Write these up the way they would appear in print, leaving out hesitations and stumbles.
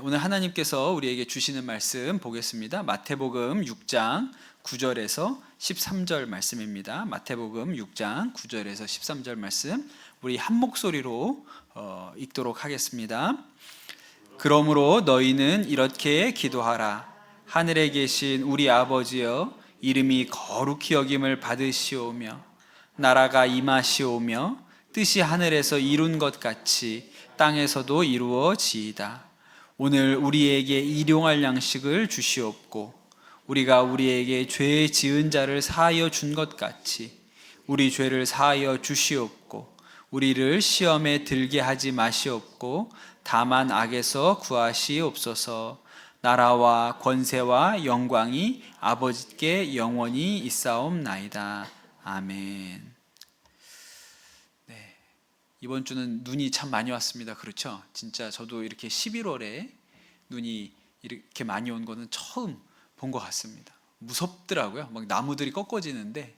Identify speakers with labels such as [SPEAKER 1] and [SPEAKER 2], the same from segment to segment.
[SPEAKER 1] 오늘 하나님께서 우리에게 주시는 말씀 보겠습니다. 마태복음 6장 9절에서 13절 말씀입니다. 마태복음 6장 9절에서 13절 말씀 우리 한 목소리로 읽도록 하겠습니다. 그러므로 너희는 이렇게 기도하라. 하늘에 계신 우리 아버지여, 이름이 거룩히 여김을 받으시오며 나라가 임하시오며 뜻이 하늘에서 이룬 것 같이 땅에서도 이루어지이다. 오늘 우리에게 일용할 양식을 주시옵고 우리가 우리에게 죄 지은 자를 사하여 준 것 같이 우리 죄를 사하여 주시옵고 우리를 시험에 들게 하지 마시옵고 다만 악에서 구하시옵소서. 나라와 권세와 영광이 아버지께 영원히 있사옵나이다. 아멘. 이번 주는 눈이 참 많이 왔습니다. 그렇죠? 진짜 저도 이렇게 11월에 눈이 이렇게 많이 온 거는 처음 본 것 같습니다. 무섭더라고요. 막 나무들이 꺾어지는데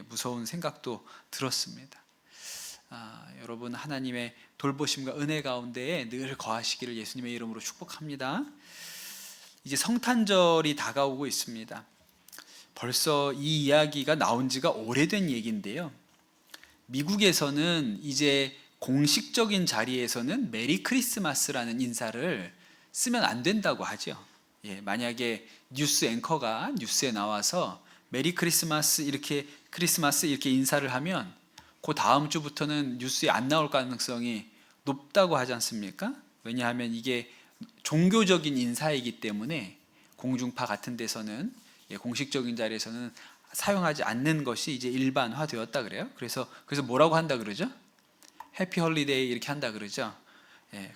[SPEAKER 1] 무서운 생각도 들었습니다. 여러분 하나님의 돌보심과 은혜 가운데에 늘 거하시기를 예수님의 이름으로 축복합니다. 이제 성탄절이 다가오고 있습니다. 벌써 이 이야기가 나온 지가 오래된 얘기인데요. 미국에서는 이제 공식적인 자리에서는 메리 크리스마스라는 인사를 쓰면 안 된다고 하죠. 만약에 뉴스 앵커가 뉴스에 나와서 메리 크리스마스 이렇게 인사를 하면 그 다음 주부터는 뉴스에 안 나올 가능성이 높다고 하지 않습니까? 왜냐하면 이게 종교적인 인사이기 때문에 공중파 같은 데서는 공식적인 자리에서는 사용하지 않는 것이 이제 일반화되었다 그래요. 그래서 뭐라고 한다 그러죠? 해피 홀리데이 이렇게 한다 그러죠.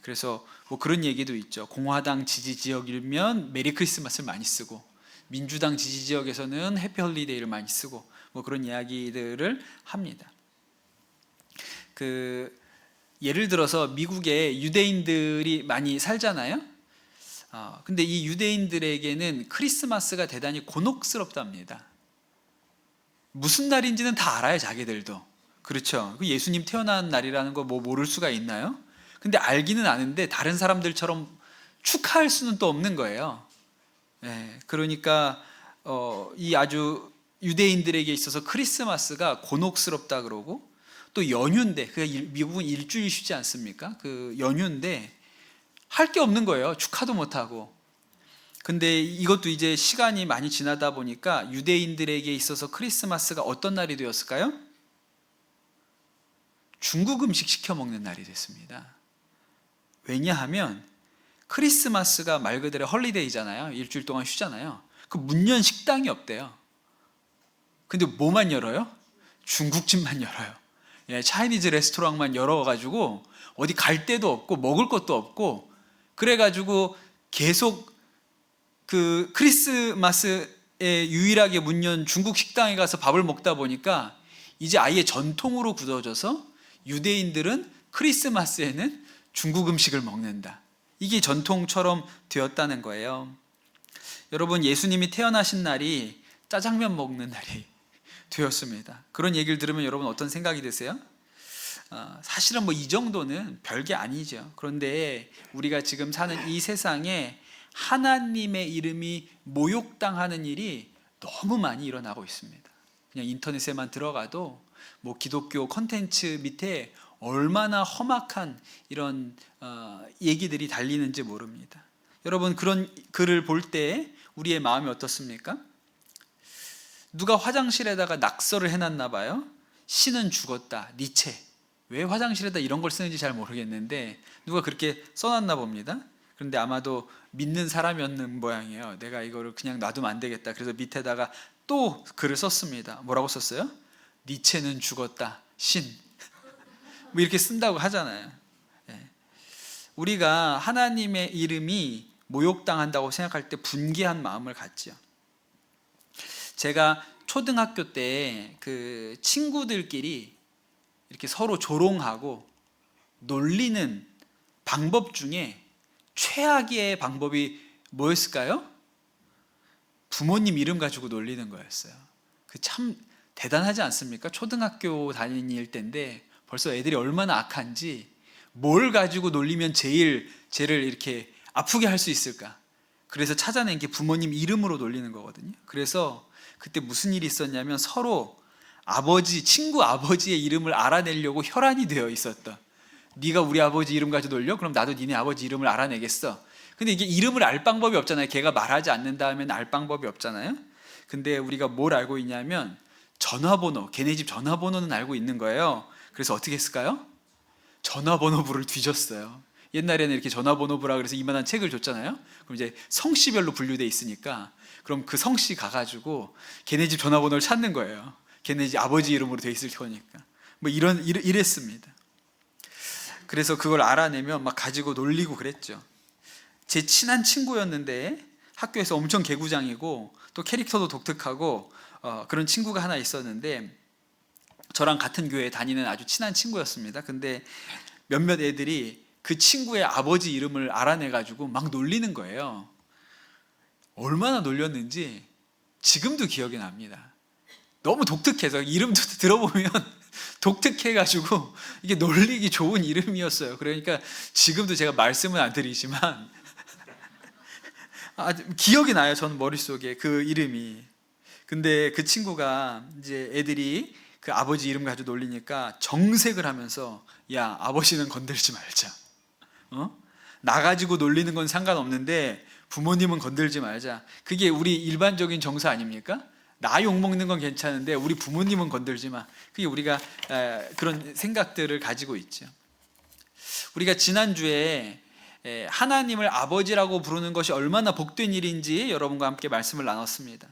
[SPEAKER 1] 그래서 뭐 그런 얘기도 있죠. 공화당 지지 지역이면 메리 크리스마스를 많이 쓰고 민주당 지지 지역에서는 해피 홀리데이를 많이 쓰고 뭐 그런 이야기들을 합니다. 예를 들어서 미국에 유대인들이 많이 살잖아요. 근데 이 유대인들에게는 크리스마스가 대단히 곤혹스럽답니다. 무슨 날인지는 다 알아요, 자기들도. 그렇죠. 예수님 태어난 날이라는 거 뭐 모를 수가 있나요? 근데 알기는 아는데 다른 사람들처럼 축하할 수는 또 없는 거예요. 그러니까 이 아주 유대인들에게 있어서 크리스마스가 곤혹스럽다 그러고 또 연휴인데 미국은 일주일 쉬지 않습니까? 그 연휴인데 할 게 없는 거예요. 축하도 못 하고. 근데 이것도 이제 시간이 많이 지나다 보니까 유대인들에게 있어서 크리스마스가 어떤 날이 되었을까요? 중국 음식 시켜 먹는 날이 됐습니다. 왜냐하면 크리스마스가 말 그대로 헐리데이잖아요. 일주일 동안 쉬잖아요. 그 문 연 식당이 없대요. 근데 뭐만 열어요? 중국집만 열어요. 차이니즈 레스토랑만 열어가지고 어디 갈 데도 없고 먹을 것도 없고 그래가지고 계속 그 크리스마스에 유일하게 문 연 중국 식당에 가서 밥을 먹다 보니까 이제 아예 전통으로 굳어져서 유대인들은 크리스마스에는 중국 음식을 먹는다. 이게 전통처럼 되었다는 거예요. 여러분, 예수님이 태어나신 날이 짜장면 먹는 날이 되었습니다. 그런 얘기를 들으면 여러분 어떤 생각이 드세요? 사실은 뭐 이 정도는 별게 아니죠. 그런데 우리가 지금 사는 이 세상에 하나님의 이름이 모욕당하는 일이 너무 많이 일어나고 있습니다. 그냥 인터넷에만 들어가도 뭐 기독교 컨텐츠 밑에 얼마나 험악한 이런 얘기들이 달리는지 모릅니다. 여러분, 그런 글을 볼 때 우리의 마음이 어떻습니까? 누가 화장실에다가 낙서를 해놨나 봐요. 신은 죽었다, 니체. 왜 화장실에다 이런 걸 쓰는지 잘 모르겠는데 누가 그렇게 써놨나 봅니다. 그런데 아마도 믿는 사람이었는 모양이에요. 내가 이거를 그냥 놔두면 안 되겠다. 그래서 밑에다가 또 글을 썼습니다. 뭐라고 썼어요? 니체는 죽었다, 신. 뭐 이렇게 쓴다고 하잖아요. 우리가 하나님의 이름이 모욕당한다고 생각할 때 분개한 마음을 갖죠. 제가 초등학교 때 그 친구들끼리 이렇게 서로 조롱하고 놀리는 방법 중에 최악의 방법이 뭐였을까요? 부모님 이름 가지고 놀리는 거였어요. 그 참 대단하지 않습니까? 초등학교 다닐 때인데 벌써 애들이 얼마나 악한지 뭘 가지고 놀리면 제일 쟤를 이렇게 아프게 할 수 있을까? 그래서 찾아낸 게 부모님 이름으로 놀리는 거거든요. 그래서 그때 무슨 일이 있었냐면 서로 친구 아버지의 이름을 알아내려고 혈안이 되어 있었던. 네가 우리 아버지 이름 가지고 놀려? 그럼 나도 니네 아버지 이름을 알아내겠어. 근데 이게 이름을 알 방법이 없잖아요. 걔가 말하지 않는다 하면 알 방법이 없잖아요. 근데 우리가 뭘 알고 있냐면 전화번호, 걔네 집 전화번호는 알고 있는 거예요. 그래서 어떻게 했을까요? 전화번호부를 뒤졌어요. 옛날에는 이렇게 전화번호부라 그래서 이만한 책을 줬잖아요. 그럼 이제 성씨별로 분류돼 있으니까 그럼 그 성씨 가가지고 걔네 집 전화번호를 찾는 거예요. 걔네 집 아버지 이름으로 돼 있을 거니까. 뭐 이랬습니다. 그래서 그걸 알아내면 막 가지고 놀리고 그랬죠. 제 친한 친구였는데 학교에서 엄청 개구장이고 또 캐릭터도 독특하고 그런 친구가 하나 있었는데 저랑 같은 교회에 다니는 아주 친한 친구였습니다. 근데 몇몇 애들이 그 친구의 아버지 이름을 알아내가지고 막 놀리는 거예요. 얼마나 놀렸는지 지금도 기억이 납니다. 너무 독특해서 이름도 들어보면 독특해가지고 이게 놀리기 좋은 이름이었어요. 그러니까 지금도 제가 말씀은 안 드리지만 기억이 나요. 전 머릿속에 그 이름이. 근데 그 친구가 이제 애들이 그 아버지 이름 가지고 놀리니까 정색을 하면서 야, 아버지는 건들지 말자. 나 가지고 놀리는 건 상관없는데 부모님은 건들지 말자. 그게 우리 일반적인 정서 아닙니까? 나 욕먹는 건 괜찮은데 우리 부모님은 건들지 마. 그게 우리가 그런 생각들을 가지고 있죠. 우리가 지난주에 하나님을 아버지라고 부르는 것이 얼마나 복된 일인지 여러분과 함께 말씀을 나눴습니다.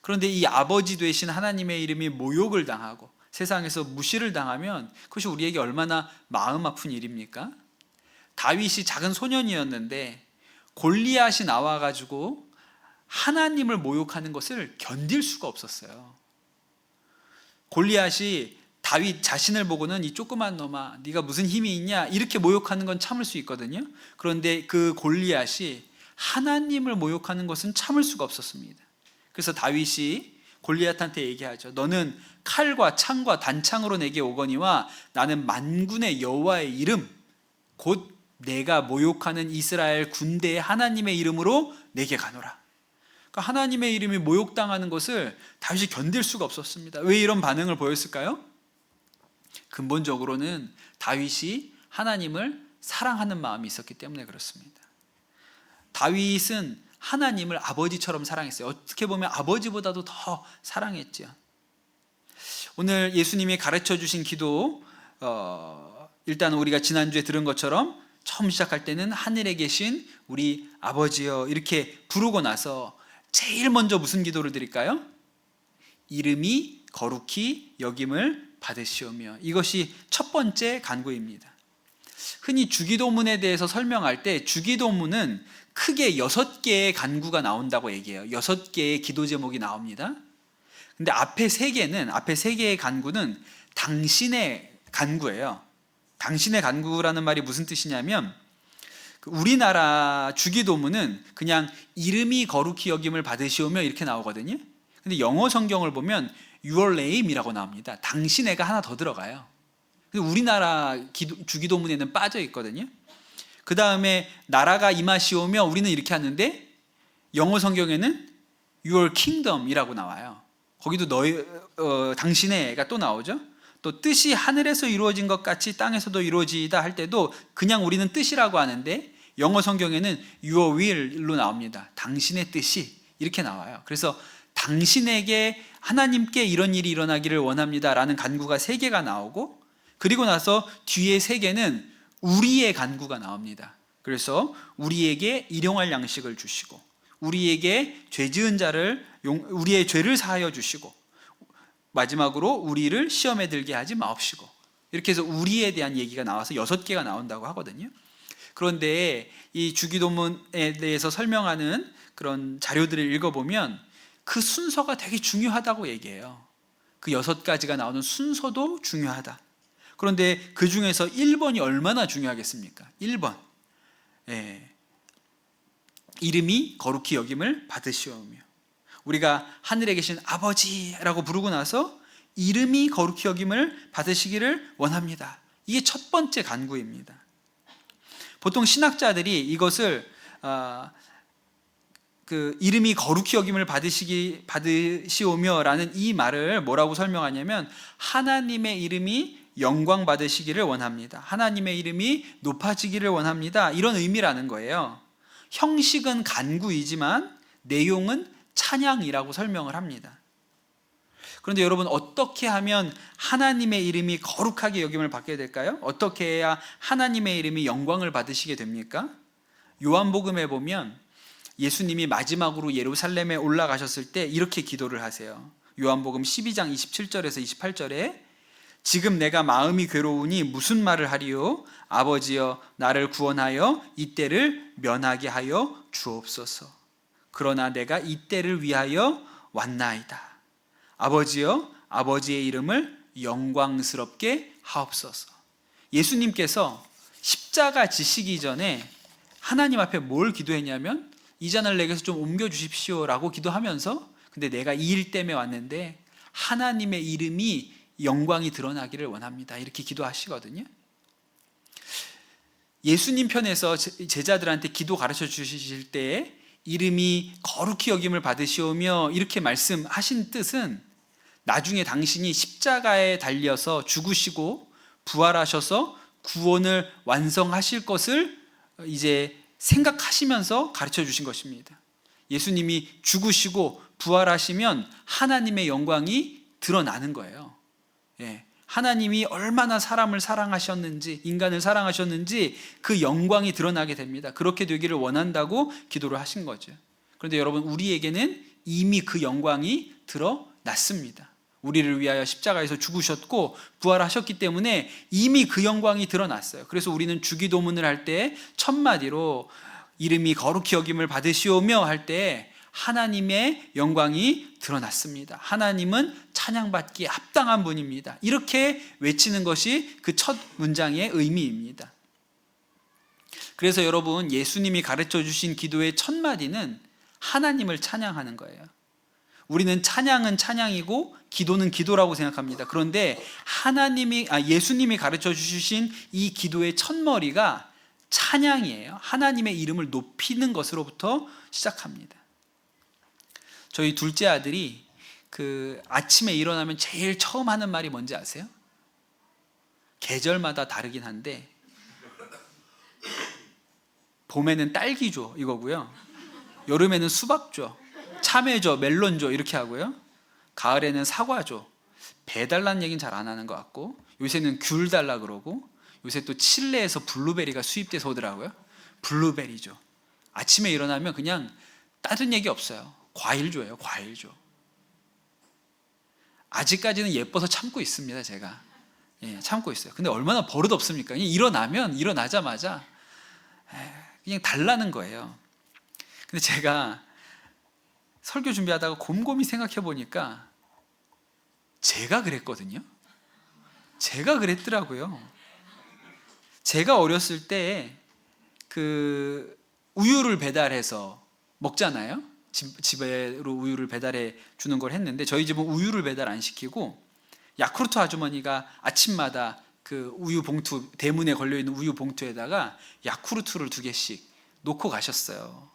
[SPEAKER 1] 그런데 이 아버지 되신 하나님의 이름이 모욕을 당하고 세상에서 무시를 당하면 그것이 우리에게 얼마나 마음 아픈 일입니까? 다윗이 작은 소년이었는데 골리앗이 나와가지고 하나님을 모욕하는 것을 견딜 수가 없었어요. 골리앗이 다윗 자신을 보고는 이 조그만 놈아 네가 무슨 힘이 있냐 이렇게 모욕하는 건 참을 수 있거든요. 그런데 그 골리앗이 하나님을 모욕하는 것은 참을 수가 없었습니다. 그래서 다윗이 골리앗한테 얘기하죠. 너는 칼과 창과 단창으로 내게 오거니와 나는 만군의 여호와의 이름 곧 내가 모욕하는 이스라엘 군대의 하나님의 이름으로 내게 가노라. 그러니까 하나님의 이름이 모욕당하는 것을 다윗이 견딜 수가 없었습니다. 왜 이런 반응을 보였을까요? 근본적으로는 다윗이 하나님을 사랑하는 마음이 있었기 때문에 그렇습니다. 다윗은 하나님을 아버지처럼 사랑했어요. 어떻게 보면 아버지보다도 더 사랑했죠. 오늘 예수님이 가르쳐 주신 기도, 일단 우리가 지난주에 들은 것처럼 처음 시작할 때는 하늘에 계신 우리 아버지여 이렇게 부르고 나서 제일 먼저 무슨 기도를 드릴까요? 이름이 거룩히 여김을 받으시오며. 이것이 첫 번째 간구입니다. 흔히 주기도문에 대해서 설명할 때 주기도문은 크게 6개의 간구가 나온다고 얘기해요. 6개의 기도 제목이 나옵니다. 근데 앞에 3개의 간구는 당신의 간구예요. 당신의 간구라는 말이 무슨 뜻이냐면 우리나라 주기도문은 그냥 이름이 거룩히 여김을 받으시오며 이렇게 나오거든요. 근데 영어 성경을 보면 Your name이라고 나옵니다. 당신애가 하나 더 들어가요. 우리나라 주기도문에는 빠져 있거든요. 그 다음에 나라가 임하시오며 우리는 이렇게 하는데 영어 성경에는 Your kingdom이라고 나와요. 거기도 당신의 애가 또 나오죠. 또 뜻이 하늘에서 이루어진 것 같이 땅에서도 이루어지다 할 때도 그냥 우리는 뜻이라고 하는데 영어 성경에는 Your will로 나옵니다. 당신의 뜻이 이렇게 나와요. 그래서 당신에게 하나님께 이런 일이 일어나기를 원합니다 라는 간구가 3개가 나오고 그리고 나서 뒤에 3개는 우리의 간구가 나옵니다. 그래서 우리에게 일용할 양식을 주시고 우리에게 죄 지은 자를 우리의 죄를 사하여 주시고 마지막으로 우리를 시험에 들게 하지 마옵시고 이렇게 해서 우리에 대한 얘기가 나와서 6개가 나온다고 하거든요. 그런데 이 주기도문에 대해서 설명하는 그런 자료들을 읽어보면 그 순서가 되게 중요하다고 얘기해요. 그 6가지가 나오는 순서도 중요하다. 그런데 그 중에서 1번이 얼마나 중요하겠습니까? 1번. 이름이 거룩히 여김을 받으시오며 우리가 하늘에 계신 아버지라고 부르고 나서 이름이 거룩히 여김을 받으시기를 원합니다. 이게 첫 번째 간구입니다. 보통 신학자들이 이것을 그 이름이 거룩히 여김을 받으시오며라는 이 말을 뭐라고 설명하냐면 하나님의 이름이 영광 받으시기를 원합니다. 하나님의 이름이 높아지기를 원합니다. 이런 의미라는 거예요. 형식은 간구이지만 내용은 찬양이라고 설명을 합니다. 그런데 여러분, 어떻게 하면 하나님의 이름이 거룩하게 여김을 받게 될까요? 어떻게 해야 하나님의 이름이 영광을 받으시게 됩니까? 요한복음에 보면 예수님이 마지막으로 예루살렘에 올라가셨을 때 이렇게 기도를 하세요. 요한복음 12장 27절에서 28절에 지금 내가 마음이 괴로우니 무슨 말을 하리요? 아버지여, 나를 구원하여 이 때를 면하게 하여 주옵소서. 그러나 내가 이 때를 위하여 왔나이다. 아버지여, 아버지의 이름을 영광스럽게 하옵소서. 예수님께서 십자가 지시기 전에 하나님 앞에 뭘 기도했냐면 이 잔을 내게서 좀 옮겨주십시오 라고 기도하면서, 근데 내가 이 일 때문에 왔는데 하나님의 이름이 영광이 드러나기를 원합니다, 이렇게 기도하시거든요. 예수님 편에서 제자들한테 기도 가르쳐 주실 때 이름이 거룩히 여김을 받으시오며 이렇게 말씀하신 뜻은 나중에 당신이 십자가에 달려서 죽으시고 부활하셔서 구원을 완성하실 것을 이제 생각하시면서 가르쳐 주신 것입니다. 예수님이 죽으시고 부활하시면 하나님의 영광이 드러나는 거예요. 하나님이 얼마나 사람을 사랑하셨는지, 인간을 사랑하셨는지 그 영광이 드러나게 됩니다. 그렇게 되기를 원한다고 기도를 하신 거죠. 그런데 여러분, 우리에게는 이미 그 영광이 드러났습니다. 우리를 위하여 십자가에서 죽으셨고 부활하셨기 때문에 이미 그 영광이 드러났어요. 그래서 우리는 주기도문을 할 때 첫마디로 이름이 거룩히 여김을 받으시오며 할 때 하나님의 영광이 드러났습니다. 하나님은 찬양받기에 합당한 분입니다. 이렇게 외치는 것이 그 첫 문장의 의미입니다. 그래서 여러분, 예수님이 가르쳐 주신 기도의 첫 마디는 하나님을 찬양하는 거예요. 우리는 찬양은 찬양이고 기도는 기도라고 생각합니다. 그런데 예수님이 가르쳐 주신 이 기도의 첫머리가 찬양이에요. 하나님의 이름을 높이는 것으로부터 시작합니다. 저희 둘째 아들이 아침에 일어나면 제일 처음 하는 말이 뭔지 아세요? 계절마다 다르긴 한데 봄에는 딸기 줘 이거고요, 여름에는 수박 줘, 참외 줘, 멜론 줘 이렇게 하고요, 가을에는 사과 줘. 배 달라는 얘기는 잘 안 하는 것 같고, 요새는 귤 달라 그러고, 요새 또 칠레에서 블루베리가 수입돼서 오더라고요. 블루베리 줘. 아침에 일어나면 그냥 다른 얘기 없어요. 과일 줘요, 과일 줘. 아직까지는 예뻐서 참고 있습니다, 제가. 참고 있어요. 근데 얼마나 버릇 없습니까? 일어나자마자 그냥 달라는 거예요. 근데 제가 설교 준비하다가 곰곰이 생각해 보니까 제가 그랬거든요. 제가 그랬더라고요. 제가 어렸을 때 우유를 배달해서 먹잖아요. 집에로 우유를 배달해 주는 걸 했는데, 저희 집은 우유를 배달 안 시키고 야쿠르트 아주머니가 아침마다 그 우유 봉투, 대문에 걸려있는 우유 봉투에다가 야쿠르트를 2개씩 놓고 가셨어요.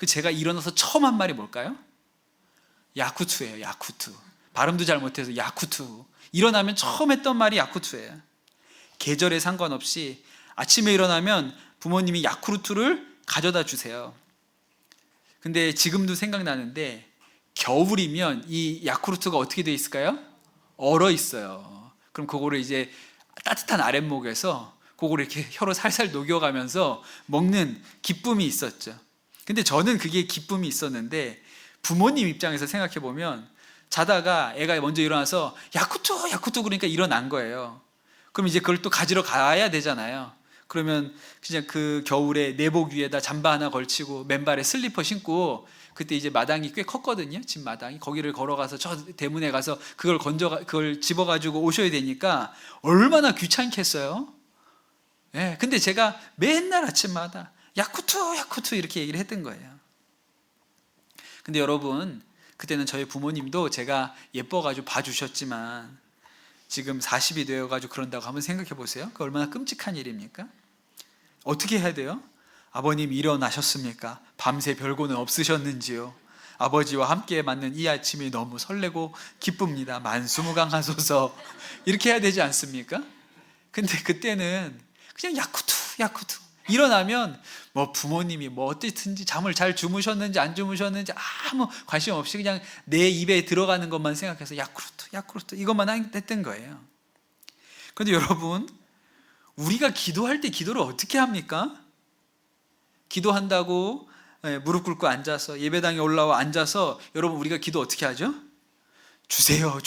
[SPEAKER 1] 제가 일어나서 처음 한 말이 뭘까요? 야쿠트예요, 야쿠트. 발음도 잘 못해서 야쿠트. 일어나면 처음 했던 말이 야쿠트예요. 계절에 상관없이 아침에 일어나면 부모님이 야쿠르트를 가져다 주세요. 근데 지금도 생각나는데 겨울이면 이 야쿠르트가 어떻게 돼 있을까요? 얼어 있어요. 그럼 그거를 이제 따뜻한 아랫목에서 그거를 이렇게 혀로 살살 녹여가면서 먹는 기쁨이 있었죠. 근데 저는 그게 기쁨이 있었는데, 부모님 입장에서 생각해 보면 자다가 애가 먼저 일어나서 야쿠트 야쿠트 그러니까 일어난 거예요. 그럼 이제 그걸 또 가지러 가야 되잖아요. 그러면 그냥 그 겨울에 내복 위에다 잠바 하나 걸치고 맨발에 슬리퍼 신고, 그때 이제 마당이 꽤 컸거든요, 집 마당이. 거기를 걸어가서 저 대문에 가서 그걸 집어가지고 오셔야 되니까 얼마나 귀찮겠어요. 근데 제가 맨날 아침마다 야쿠트 야쿠트 이렇게 얘기를 했던 거예요. 근데 여러분, 그때는 저희 부모님도 제가 예뻐가지고 봐주셨지만 지금 40이 되어가지고 그런다고 한번 생각해 보세요. 그 얼마나 끔찍한 일입니까? 어떻게 해야 돼요? 아버님 일어나셨습니까? 밤새 별고는 없으셨는지요? 아버지와 함께 맞는 이 아침이 너무 설레고 기쁩니다. 만수무강하소서. 이렇게 해야 되지 않습니까? 근데 그때는 그냥 야쿠투 일어나면 뭐 부모님이 뭐 어떻든지 잠을 잘 주무셨는지 안 주무셨는지 아무 관심 없이 그냥 내 입에 들어가는 것만 생각해서 야쿠르트 이것만 했던 거예요. 그런데 여러분, 우리가 기도할 때 기도를 어떻게 합니까? 기도한다고 무릎 꿇고 앉아서 예배당에 올라와 앉아서 여러분, 우리가 기도 어떻게 하죠? 주세요,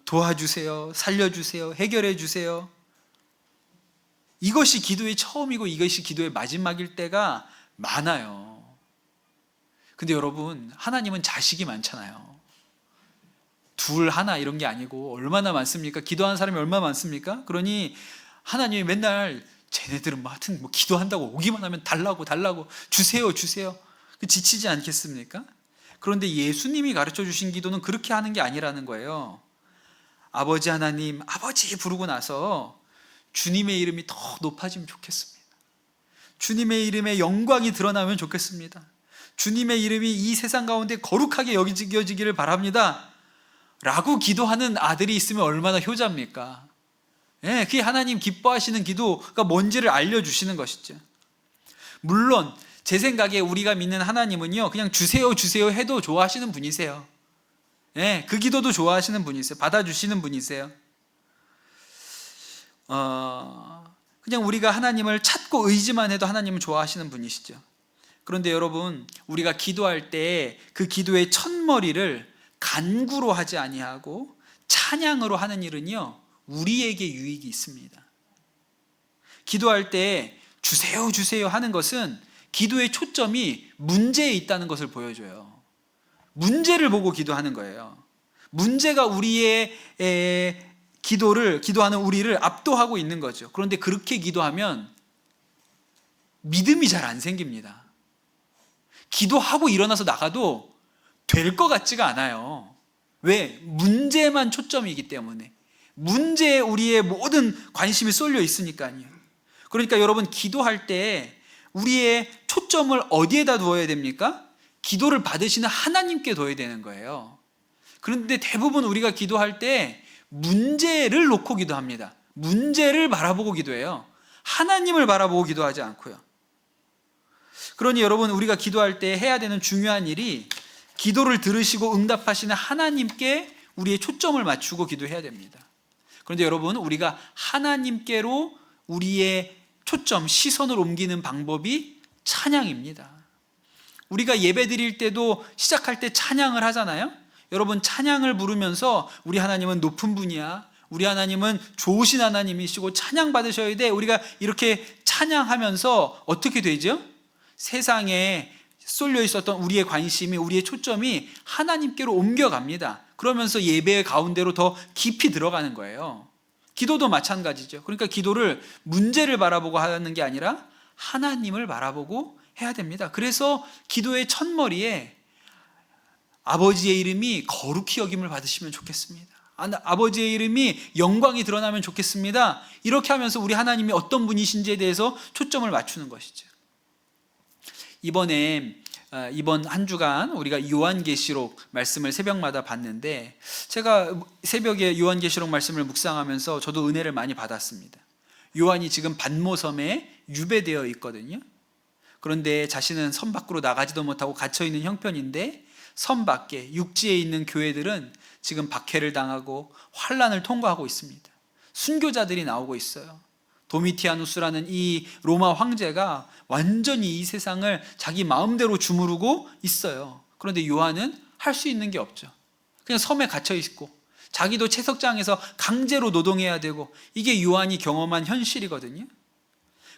[SPEAKER 1] 도와주세요, 살려주세요, 해결해 주세요. 이것이 기도의 처음이고 이것이 기도의 마지막일 때가 많아요. 근데 여러분, 하나님은 자식이 많잖아요. 둘, 하나 이런 게 아니고 얼마나 많습니까? 기도하는 사람이 얼마나 많습니까? 그러니 하나님이 맨날 쟤네들은 뭐 하여튼 뭐 기도한다고 오기만 하면 달라고 주세요 지치지 않겠습니까? 그런데 예수님이 가르쳐 주신 기도는 그렇게 하는 게 아니라는 거예요. 아버지 하나님, 아버지 부르고 나서 주님의 이름이 더 높아지면 좋겠습니다. 주님의 이름의 영광이 드러나면 좋겠습니다. 주님의 이름이 이 세상 가운데 거룩하게 여겨지기를 바랍니다 라고 기도하는 아들이 있으면 얼마나 효자입니까? 그게 하나님 기뻐하시는 기도가 뭔지를 알려주시는 것이죠. 물론 제 생각에 우리가 믿는 하나님은요, 그냥 주세요 해도 좋아하시는 분이세요. 그 기도도 좋아하시는 분이세요. 받아주시는 분이세요. 그냥 우리가 하나님을 찾고 의지만 해도 하나님은 좋아하시는 분이시죠. 그런데 여러분, 우리가 기도할 때 그 기도의 첫머리를 간구로 하지 아니하고 찬양으로 하는 일은요, 우리에게 유익이 있습니다. 기도할 때 주세요 하는 것은 기도의 초점이 문제에 있다는 것을 보여줘요. 문제를 보고 기도하는 거예요. 문제가 우리의 기도하는 우리를 압도하고 있는 거죠. 그런데 그렇게 기도하면 믿음이 잘 안 생깁니다. 기도하고 일어나서 나가도 될 것 같지가 않아요. 왜? 문제만 초점이기 때문에. 문제에 우리의 모든 관심이 쏠려 있으니까요. 그러니까 여러분, 기도할 때 우리의 초점을 어디에다 두어야 됩니까? 기도를 받으시는 하나님께 둬야 되는 거예요. 그런데 대부분 우리가 기도할 때 문제를 놓고 기도합니다. 문제를 바라보고 기도해요. 하나님을 바라보고 기도하지 않고요. 그러니 여러분, 우리가 기도할 때 해야 되는 중요한 일이 기도를 들으시고 응답하시는 하나님께 우리의 초점을 맞추고 기도해야 됩니다. 그런데 여러분, 우리가 하나님께로 우리의 초점, 시선을 옮기는 방법이 찬양입니다. 우리가 예배 드릴 때도 시작할 때 찬양을 하잖아요. 여러분, 찬양을 부르면서 우리 하나님은 높은 분이야, 우리 하나님은 좋으신 하나님이시고 찬양 받으셔야 돼, 우리가 이렇게 찬양하면서 어떻게 되죠? 세상에 쏠려 있었던 우리의 관심이, 우리의 초점이 하나님께로 옮겨갑니다. 그러면서 예배의 가운데로 더 깊이 들어가는 거예요. 기도도 마찬가지죠. 그러니까 기도를 문제를 바라보고 하는 게 아니라 하나님을 바라보고 해야 됩니다. 그래서 기도의 첫머리에 아버지의 이름이 거룩히 여김을 받으시면 좋겠습니다. 아버지의 이름이 영광이 드러나면 좋겠습니다. 이렇게 하면서 우리 하나님이 어떤 분이신지에 대해서 초점을 맞추는 것이죠. 이번 한 주간 우리가 요한계시록 말씀을 새벽마다 봤는데, 제가 새벽에 요한계시록 말씀을 묵상하면서 저도 은혜를 많이 받았습니다. 요한이 지금 반모섬에 유배되어 있거든요. 그런데 자신은 섬 밖으로 나가지도 못하고 갇혀있는 형편인데, 섬 밖에 육지에 있는 교회들은 지금 박해를 당하고 환난을 통과하고 있습니다. 순교자들이 나오고 있어요. 도미티아누스라는 이 로마 황제가 완전히 이 세상을 자기 마음대로 주무르고 있어요. 그런데 요한은 할 수 있는 게 없죠. 그냥 섬에 갇혀 있고 자기도 채석장에서 강제로 노동해야 되고, 이게 요한이 경험한 현실이거든요.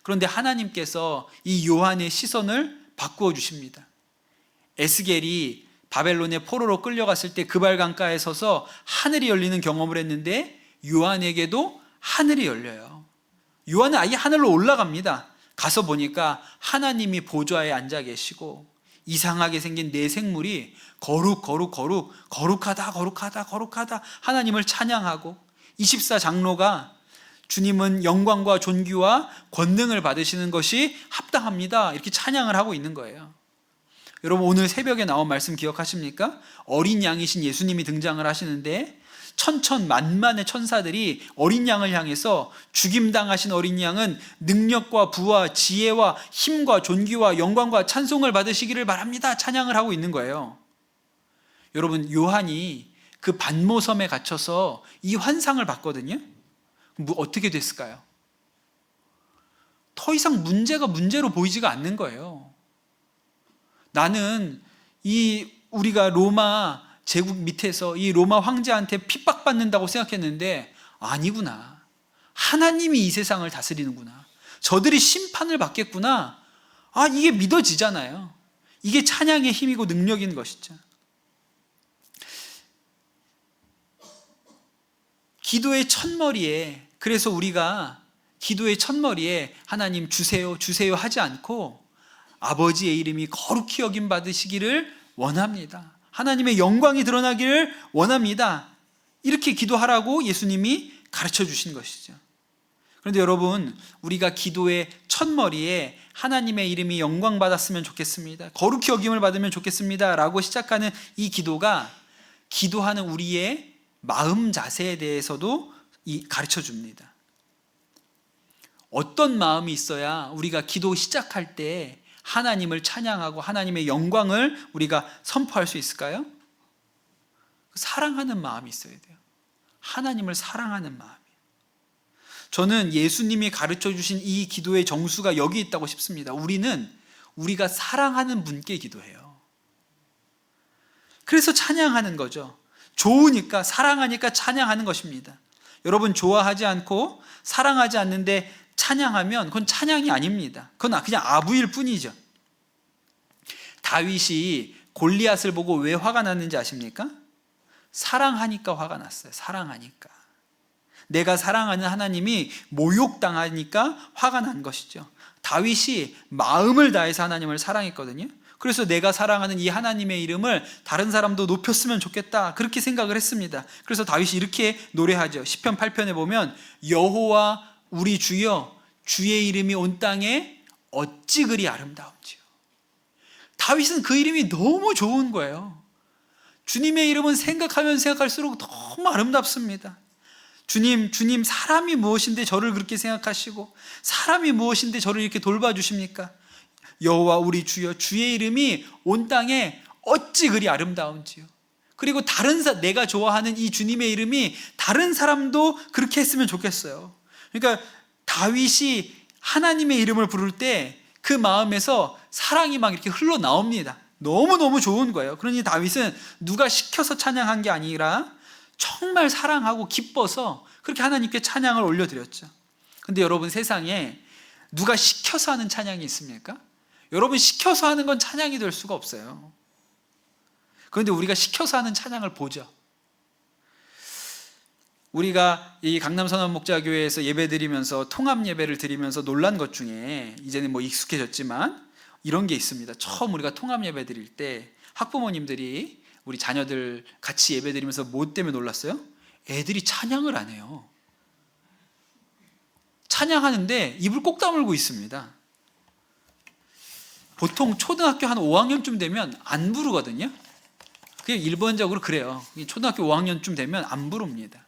[SPEAKER 1] 그런데 하나님께서 이 요한의 시선을 바꾸어 주십니다. 에스겔이 바벨론의 포로로 끌려갔을 때 그발강가에 서서 하늘이 열리는 경험을 했는데, 요한에게도 하늘이 열려요. 요한은 아예 하늘로 올라갑니다. 가서 보니까 하나님이 보좌에 앉아 계시고 이상하게 생긴 네 생물이 거룩하다 하나님을 찬양하고, 24장로가 주님은 영광과 존귀와 권능을 받으시는 것이 합당합니다. 이렇게 찬양을 하고 있는 거예요. 여러분, 오늘 새벽에 나온 말씀 기억하십니까? 어린 양이신 예수님이 등장을 하시는데 천천만만의 천사들이 어린 양을 향해서 죽임당하신 어린 양은 능력과 부와 지혜와 힘과 존귀와 영광과 찬송을 받으시기를 바랍니다. 찬양을 하고 있는 거예요. 여러분, 요한이 그 반모섬에 갇혀서 이 환상을 봤거든요. 어떻게 됐을까요? 더 이상 문제가 문제로 보이지가 않는 거예요. 나는 우리가 로마 제국 밑에서 이 로마 황제한테 핍박받는다고 생각했는데 아니구나. 하나님이 이 세상을 다스리는구나. 저들이 심판을 받겠구나. 이게 믿어지잖아요. 이게 찬양의 힘이고 능력인 것이죠. 기도의 첫머리에, 그래서 우리가 기도의 첫머리에 하나님 주세요, 주세요 하지 않고 아버지의 이름이 거룩히 여김 받으시기를 원합니다. 하나님의 영광이 드러나기를 원합니다. 이렇게 기도하라고 예수님이 가르쳐 주신 것이죠. 그런데 여러분, 우리가 기도의 첫머리에 하나님의 이름이 영광 받았으면 좋겠습니다, 거룩히 여김을 받으면 좋겠습니다 라고 시작하는 이 기도가 기도하는 우리의 마음 자세에 대해서도 가르쳐 줍니다. 어떤 마음이 있어야 우리가 기도 시작할 때 하나님을 찬양하고 하나님의 영광을 우리가 선포할 수 있을까요? 사랑하는 마음이 있어야 돼요. 하나님을 사랑하는 마음이에요. 저는 예수님이 가르쳐 주신 이 기도의 정수가 여기 있다고 싶습니다. 우리가 사랑하는 분께 기도해요. 그래서 찬양하는 거죠. 좋으니까, 사랑하니까 찬양하는 것입니다. 여러분, 좋아하지 않고 사랑하지 않는데 찬양하면 그건 찬양이 아닙니다. 그건 그냥 아부일 뿐이죠. 다윗이 골리앗을 보고 왜 화가 났는지 아십니까? 사랑하니까 화가 났어요. 사랑하니까. 내가 사랑하는 하나님이 모욕당하니까 화가 난 것이죠. 다윗이 마음을 다해서 하나님을 사랑했거든요. 그래서 내가 사랑하는 이 하나님의 이름을 다른 사람도 높였으면 좋겠다, 그렇게 생각을 했습니다. 그래서 다윗이 이렇게 노래하죠. 시편 8편에 보면 여호와 우리 주여, 주의 이름이 온 땅에 어찌 그리 아름다운지요. 다윗은 그 이름이 너무 좋은 거예요. 주님의 이름은 생각하면 생각할수록 너무 아름답습니다. 주님, 사람이 무엇인데 저를 그렇게 생각하시고 사람이 무엇인데 저를 이렇게 돌봐주십니까? 여호와 우리 주여, 주의 이름이 온 땅에 어찌 그리 아름다운지요. 그리고 내가 좋아하는 이 주님의 이름이 다른 사람도 그렇게 했으면 좋겠어요. 그러니까 다윗이 하나님의 이름을 부를 때 그 마음에서 사랑이 막 이렇게 흘러나옵니다. 너무너무 좋은 거예요. 그러니 다윗은 누가 시켜서 찬양한 게 아니라 정말 사랑하고 기뻐서 그렇게 하나님께 찬양을 올려드렸죠. 근데 여러분, 세상에 누가 시켜서 하는 찬양이 있습니까? 여러분, 시켜서 하는 건 찬양이 될 수가 없어요. 그런데 우리가 시켜서 하는 찬양을 보죠. 우리가 이 강남선언목자교회에서 예배드리면서 통합 예배를 드리면서 놀란 것 중에, 이제는 익숙해졌지만 이런 게 있습니다. 처음 우리가 통합 예배 드릴 때 학부모님들이 우리 자녀들 같이 예배 드리면서 뭐 때문에 놀랐어요? 애들이 찬양을 안 해요. 찬양하는데 입을 꼭 다물고 있습니다. 보통 초등학교 한 5학년쯤 되면 안 부르거든요. 그게 일반적으로 그래요. 초등학교 5학년쯤 되면 안 부릅니다.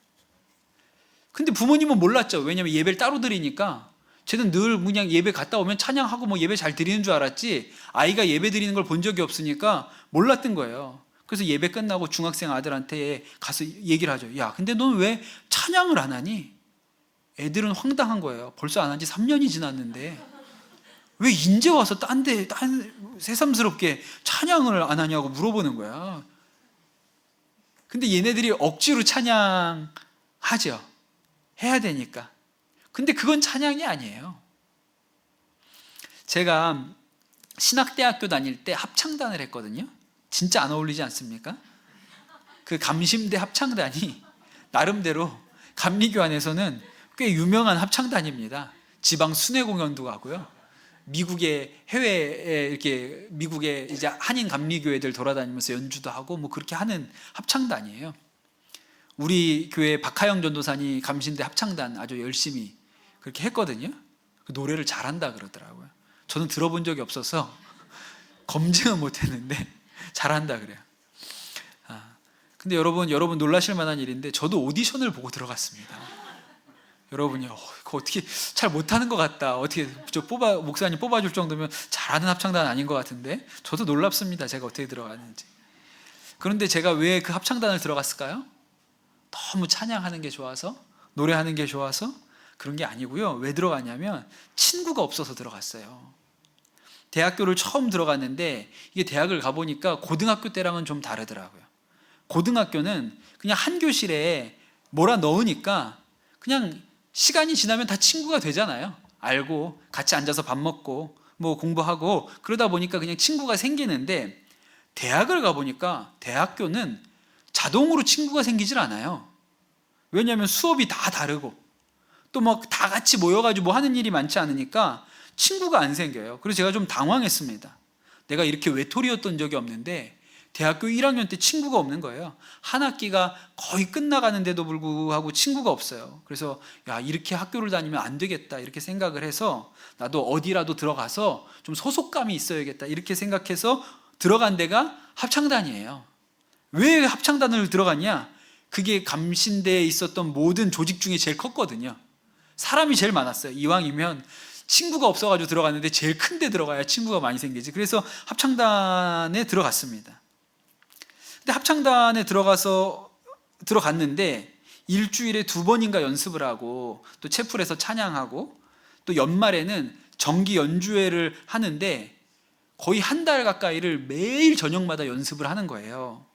[SPEAKER 1] 근데 부모님은 몰랐죠. 왜냐하면 예배를 따로 드리니까 쟤는 늘 그냥 예배 갔다 오면 찬양하고 예배 잘 드리는 줄 알았지, 아이가 예배 드리는 걸 본 적이 없으니까 몰랐던 거예요. 그래서 예배 끝나고 중학생 아들한테 가서 얘기를 하죠. 야, 근데 넌 왜 찬양을 안 하니? 애들은 황당한 거예요. 벌써 안 한 지 3년이 지났는데 왜 인제 와서 딴 새삼스럽게 찬양을 안 하냐고 물어보는 거야. 근데 얘네들이 억지로 찬양하죠. 해야 되니까. 근데 그건 찬양이 아니에요. 제가 신학대학교 다닐 때 합창단을 했거든요. 진짜 안 어울리지 않습니까? 그 감심대 합창단이 나름대로 감리교 안에서는 꽤 유명한 합창단입니다. 지방 순회 공연도 가고요. 미국의 해외에 이렇게 미국의 이제 한인 감리교회들 돌아다니면서 연주도 하고 그렇게 하는 합창단이에요. 우리 교회 박하영 전도사님 감신대 합창단 아주 열심히 그렇게 했거든요. 그 노래를 잘한다 그러더라고요. 저는 들어본 적이 없어서 검증은 못했는데 잘한다 그래요. 근데 여러분 놀라실 만한 일인데 저도 오디션을 보고 들어갔습니다. 여러분이 그거 어떻게 잘 못하는 것 같다, 어떻게 목사님 뽑아줄 정도면 잘하는 합창단 아닌 것 같은데, 저도 놀랍습니다. 제가 어떻게 들어갔는지. 그런데 제가 왜 그 합창단을 들어갔을까요? 너무 찬양하는 게 좋아서, 노래하는 게 좋아서 그런 게 아니고요. 왜 들어갔냐면 친구가 없어서 들어갔어요. 대학교를 처음 들어갔는데 이게 대학을 가보니까 고등학교 때랑은 좀 다르더라고요. 고등학교는 그냥 한 교실에 몰아 넣으니까 그냥 시간이 지나면 다 친구가 되잖아요. 알고 같이 앉아서 밥 먹고 뭐 공부하고 그러다 보니까 그냥 친구가 생기는데, 대학을 가보니까 대학교는 자동으로 친구가 생기질 않아요. 왜냐하면 수업이 다 다르고 또 막 다 같이 모여가지고 뭐 하는 일이 많지 않으니까 친구가 안 생겨요. 그래서 제가 좀 당황했습니다. 내가 이렇게 외톨이였던 적이 없는데 대학교 1학년 때 친구가 없는 거예요. 한 학기가 거의 끝나가는데도 불구하고 친구가 없어요. 그래서 이렇게 학교를 다니면 안 되겠다 이렇게 생각을 해서 나도 어디라도 들어가서 좀 소속감이 있어야겠다 이렇게 생각해서 들어간 데가 합창단이에요. 왜 합창단을 들어갔냐? 그게 감신대에 있었던 모든 조직 중에 제일 컸거든요. 사람이 제일 많았어요. 이왕이면 친구가 없어가지고 들어갔는데 제일 큰 데 들어가야 친구가 많이 생기지. 그래서 합창단에 들어갔습니다. 근데 합창단에 들어갔는데 일주일에 2번인가 연습을 하고 또 채플에서 찬양하고 또 연말에는 정기 연주회를 하는데 거의 한 달 가까이를 매일 저녁마다 연습을 하는 거예요.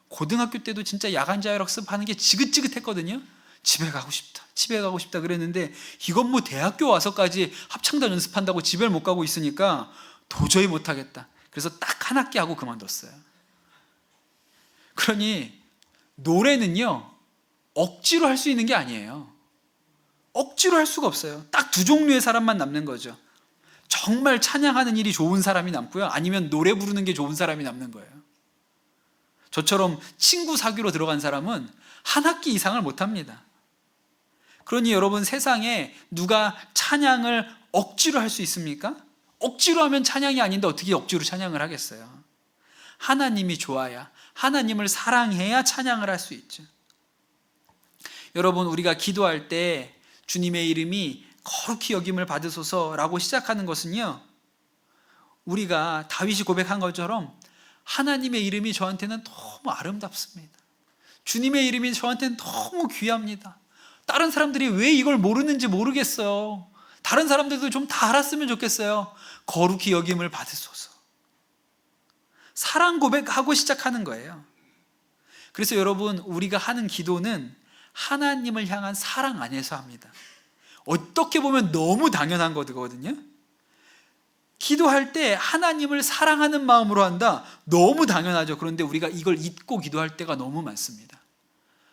[SPEAKER 1] 고등학교 때도 진짜 야간 자율학습 하는 게 지긋지긋했거든요. 집에 가고 싶다 그랬는데 이건 뭐 대학교 와서까지 합창단 연습한다고 집에 못 가고 있으니까 도저히 못하겠다. 그래서 딱 한 학기 하고 그만뒀어요. 그러니 노래는요, 억지로 할 수 있는 게 아니에요. 억지로 할 수가 없어요. 딱 2 종류의 사람만 남는 거죠. 정말 찬양하는 일이 좋은 사람이 남고요, 아니면 노래 부르는 게 좋은 사람이 남는 거예요. 저처럼 친구 사귀러 들어간 사람은 한 학기 이상을 못합니다. 그러니 여러분, 세상에 누가 찬양을 억지로 할 수 있습니까? 억지로 하면 찬양이 아닌데 어떻게 억지로 찬양을 하겠어요? 하나님이 좋아야, 하나님을 사랑해야 찬양을 할 수 있죠. 여러분, 우리가 기도할 때 주님의 이름이 거룩히 여김을 받으소서라고 시작하는 것은요, 우리가 다윗이 고백한 것처럼 하나님의 이름이 저한테는 너무 아름답습니다. 주님의 이름이 저한테는 너무 귀합니다. 다른 사람들이 왜 이걸 모르는지 모르겠어요. 다른 사람들도 좀 다 알았으면 좋겠어요. 거룩히 여김을 받으소서. 사랑 고백하고 시작하는 거예요. 그래서 여러분, 우리가 하는 기도는 하나님을 향한 사랑 안에서 합니다. 어떻게 보면 너무 당연한 거거든요. 기도할 때 하나님을 사랑하는 마음으로 한다, 너무 당연하죠. 그런데 우리가 이걸 잊고 기도할 때가 너무 많습니다.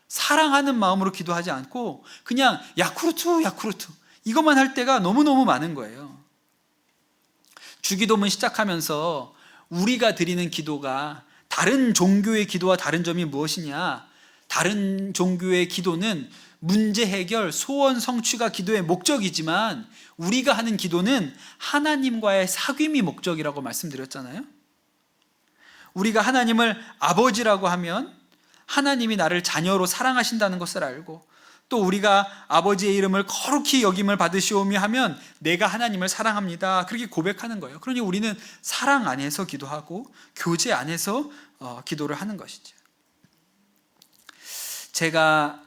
[SPEAKER 1] 사랑하는 마음으로 기도하지 않고 그냥 야쿠르트 이것만 할 때가 너무너무 많은 거예요. 주기도문 시작하면서 우리가 드리는 기도가 다른 종교의 기도와 다른 점이 무엇이냐? 다른 종교의 기도는 문제 해결, 소원 성취가 기도의 목적이지만 우리가 하는 기도는 하나님과의 사귐이 목적이라고 말씀드렸잖아요. 우리가 하나님을 아버지라고 하면 하나님이 나를 자녀로 사랑하신다는 것을 알고, 또 우리가 아버지의 이름을 거룩히 여김을 받으시오며 하면 내가 하나님을 사랑합니다, 그렇게 고백하는 거예요. 그러니 우리는 사랑 안에서 기도하고 교제 안에서 기도를 하는 것이죠. 제가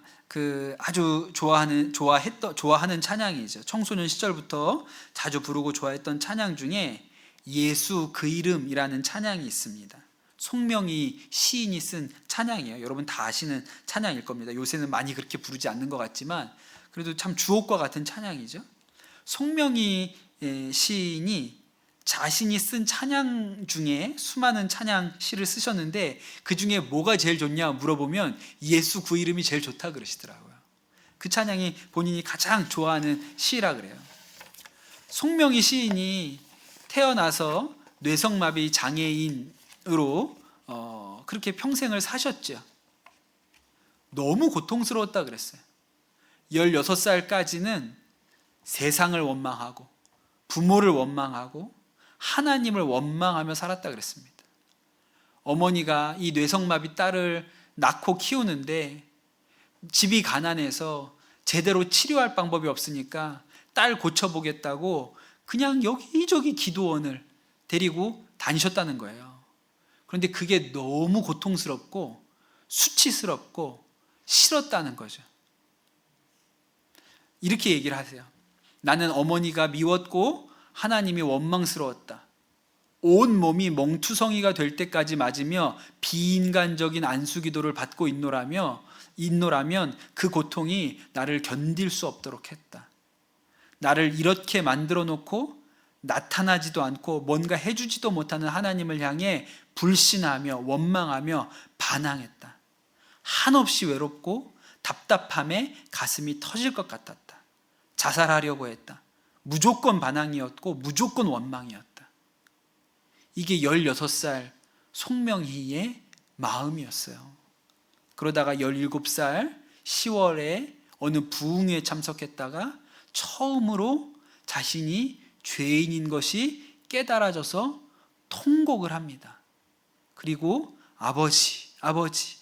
[SPEAKER 1] 아주 좋아하는 찬양이죠. 청소년 시절부터 자주 부르고 좋아했던 찬양 중에 예수 그 이름이라는 찬양이 있습니다. 송명희 시인이 쓴 찬양이에요. 여러분 다 아시는 찬양일 겁니다. 요새는 많이 그렇게 부르지 않는 것 같지만 그래도 참 주옥과 같은 찬양이죠. 송명희 시인이 자신이 쓴 찬양 중에 수많은 찬양 시를 쓰셨는데 그 중에 뭐가 제일 좋냐 물어보면 예수 그 이름이 제일 좋다 그러시더라고요. 그 찬양이 본인이 가장 좋아하는 시라 그래요. 송명희 시인이 태어나서 뇌성마비 장애인으로 그렇게 평생을 사셨죠. 너무 고통스러웠다 그랬어요. 16살까지는 세상을 원망하고 부모를 원망하고 하나님을 원망하며 살았다 그랬습니다. 어머니가 이 뇌성마비 딸을 낳고 키우는데 집이 가난해서 제대로 치료할 방법이 없으니까 딸 고쳐보겠다고 그냥 여기저기 기도원을 데리고 다니셨다는 거예요. 그런데 그게 너무 고통스럽고 수치스럽고 싫었다는 거죠. 이렇게 얘기를 하세요. 나는 어머니가 미웠고 하나님이 원망스러웠다. 온 몸이 멍투성이가 될 때까지 맞으며 비인간적인 안수기도를 받고 있노라면 그 고통이 나를 견딜 수 없도록 했다. 나를 이렇게 만들어 놓고 나타나지도 않고 뭔가 해주지도 못하는 하나님을 향해 불신하며 원망하며 반항했다. 한없이 외롭고 답답함에 가슴이 터질 것 같았다. 자살하려고 했다. 무조건 반항이었고 무조건 원망이었다. 이게 16살 송명희의 마음이었어요. 그러다가 17살 10월에 어느 부흥회에 참석했다가 처음으로 자신이 죄인인 것이 깨달아져서 통곡을 합니다. 그리고 아버지,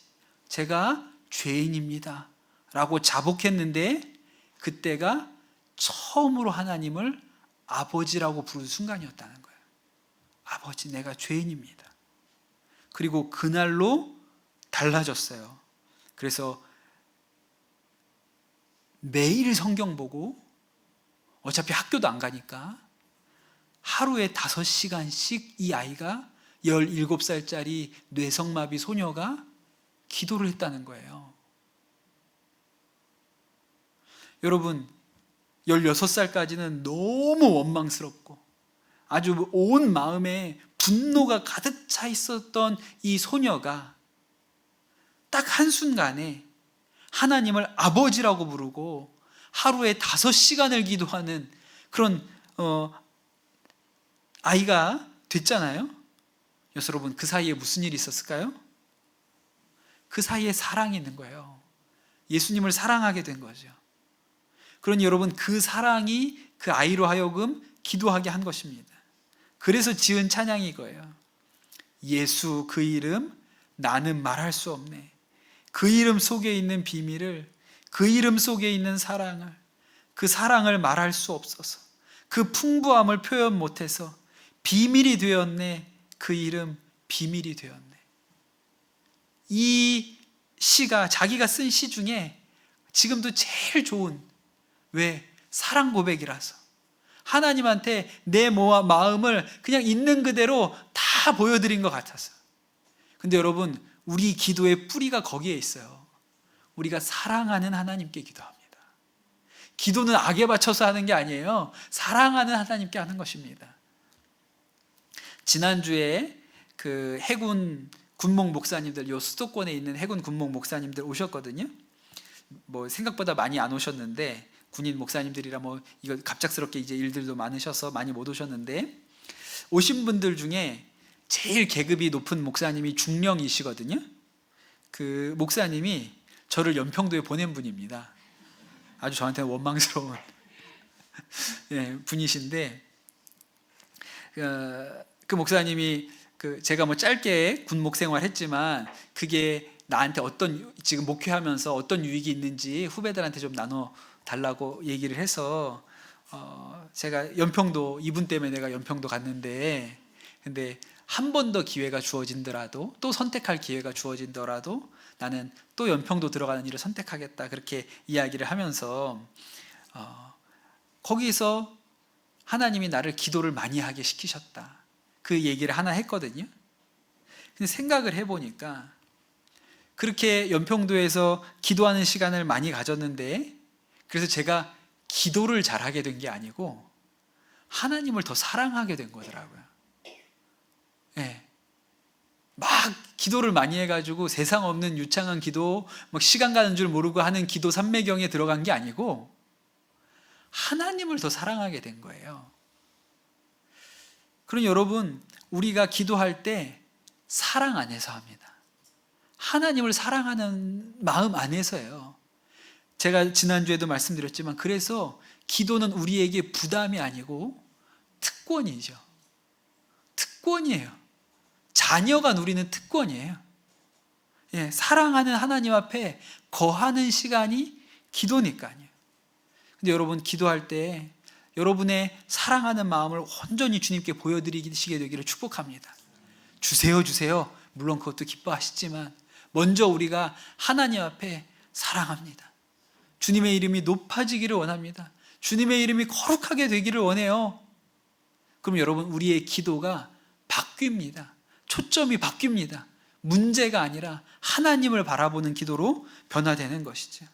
[SPEAKER 1] 제가 죄인입니다 라고 자복했는데 그때가 처음으로 하나님을 아버지라고 부르는 순간이었다는 거예요. 아버지, 내가 죄인입니다. 그리고 그날로 달라졌어요. 그래서 매일 성경 보고 어차피 학교도 안 가니까 하루에 5시간씩 이 아이가 17살짜리 뇌성마비 소녀가 기도를 했다는 거예요. 여러분, 16살까지는 너무 원망스럽고 아주 온 마음에 분노가 가득 차 있었던 이 소녀가 딱 한순간에 하나님을 아버지라고 부르고 하루에 5시간을 기도하는 그런 아이가 됐잖아요. 여러분, 그 사이에 무슨 일이 있었을까요? 그 사이에 사랑이 있는 거예요. 예수님을 사랑하게 된 거죠. 그러니 여러분, 그 사랑이 그 아이로 하여금 기도하게 한 것입니다. 그래서 지은 찬양이 이거예요. 예수 그 이름 나는 말할 수 없네. 그 이름 속에 있는 비밀을, 그 이름 속에 있는 사랑을, 그 사랑을 말할 수 없어서 그 풍부함을 표현 못해서 비밀이 되었네. 그 이름 비밀이 되었네. 이 시가 자기가 쓴 시 중에 지금도 제일 좋은, 왜? 사랑 고백이라서 하나님한테 내 마음을 그냥 있는 그대로 다 보여드린 것 같아서. 근데 여러분, 우리 기도의 뿌리가 거기에 있어요. 우리가 사랑하는 하나님께 기도합니다. 기도는 악에 바쳐서 하는 게 아니에요. 사랑하는 하나님께 하는 것입니다. 지난주에 그 해군 군목 목사님들, 요 수도권에 있는 해군 군목 목사님들 오셨거든요. 뭐 생각보다 많이 안 오셨는데, 군인 목사님들이라 뭐 이거 갑작스럽게 이제 일들도 많으셔서 많이 못 오셨는데, 오신 분들 중에 제일 계급이 높은 목사님이 중령이시거든요. 그 목사님이 저를 연평도에 보낸 분입니다. 아주 저한테는 원망스러운 분이신데, 그 목사님이 제가 뭐 짧게 군목 생활했지만 그게 나한테 지금 목회하면서 어떤 유익이 있는지 후배들한테 좀 나눠 달라고 얘기를 해서 제가 연평도, 이분 때문에 내가 연평도 갔는데, 근데 한 번 더 기회가 주어진더라도, 또 선택할 기회가 주어진더라도 나는 또 연평도 들어가는 일을 선택하겠다, 그렇게 이야기를 하면서 거기서 하나님이 나를 기도를 많이 하게 시키셨다, 그 얘기를 하나 했거든요. 근데 생각을 해보니까 그렇게 연평도에서 기도하는 시간을 많이 가졌는데, 그래서 제가 기도를 잘하게 된 게 아니고 하나님을 더 사랑하게 된 거더라고요. 막 기도를 많이 해가지고 세상 없는 유창한 기도, 막 시간 가는 줄 모르고 하는 기도 삼매경에 들어간 게 아니고 하나님을 더 사랑하게 된 거예요. 그럼 여러분, 우리가 기도할 때 사랑 안에서 합니다. 하나님을 사랑하는 마음 안에서예요. 제가 지난주에도 말씀드렸지만 그래서 기도는 우리에게 부담이 아니고 특권이죠. 특권이에요. 자녀가 누리는 특권이에요. 예, 사랑하는 하나님 앞에 거하는 시간이 기도니까요. 근데 여러분, 기도할 때 여러분의 사랑하는 마음을 온전히 주님께 보여드리시게 되기를 축복합니다. 주세요, 주세요. 물론 그것도 기뻐하시지만 먼저 우리가 하나님 앞에 사랑합니다. 주님의 이름이 높아지기를 원합니다. 주님의 이름이 거룩하게 되기를 원해요. 그럼 여러분, 우리의 기도가 바뀝니다. 초점이 바뀝니다. 문제가 아니라 하나님을 바라보는 기도로 변화되는 것이죠.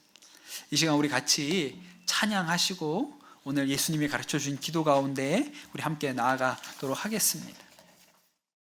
[SPEAKER 1] 이 시간 우리 같이 찬양하시고 오늘 예수님이 가르쳐 주신 기도 가운데 우리 함께 나아가도록 하겠습니다.